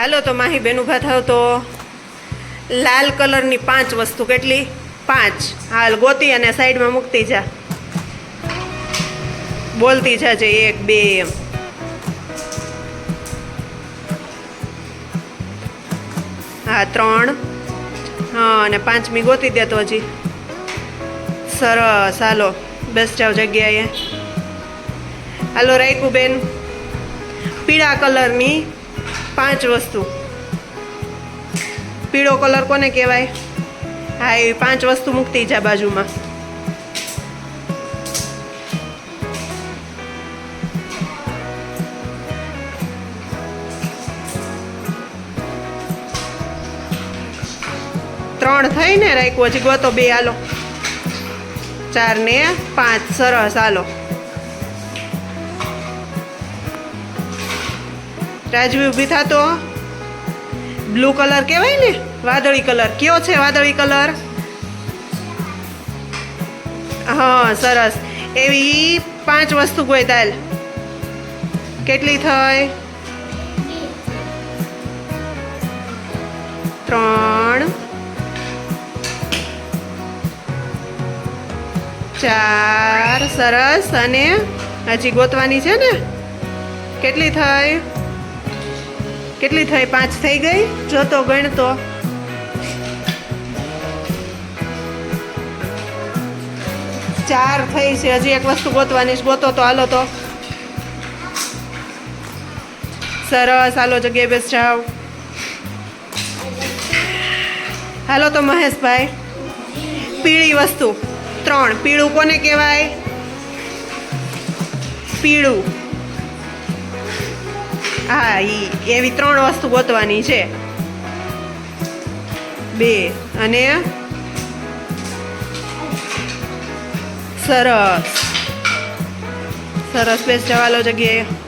હાલો તો માહી બેન ઊભા થાવ તો લાલ કલરની 5 વસ્તુ કેટલી 5 હાલ ગોતી અને સાઈડમાં મૂકતી જા બોલતી જાજે 1 2 એમ હા 3 હા અને 5મી ગોતી દે તો હજી સરસ હાલો બસ જાવ જગ્યાએ હાલો રાખ્યું બેન પીળા કલરની 5 વસ્તુ પીળો કલર કોને કહેવાય હા એ 5 વસ્તુ મૂકતી જા બાજુમાં ત્રણ થઈ ને રાખ્યું હજી ગોતો 2 હાલો 4 ને 5 સરસ હાલો રાજવી ઊભી થાતો બ્લુ કલર કહેવાય ને વાદળી કલર કયો છે વાદળી કલર હા સરસ એવી 5 વસ્તુ ગોઈતાલ કેટલી થઈ 3 4 સરસ અને હજી ગોતવાની છે ને કેટલી થઈ 5 થઈ ગઈ જોતો ગણતો 4 થઈ છે હજી એક વસ્તુ ગોતવાની છે ગોતો તો હાલો તો સરસ હાલો જગ્યાએ બેસ જાઓ હાલો તો મહેશભાઈ પીળી વસ્તુ 3 પીળું કોને કહેવાય પીળું હા એવી 3 વસ્તુ ગોતવાની છે 2 અને સરસ સરસ બેસ જવા લો જગ્યાએ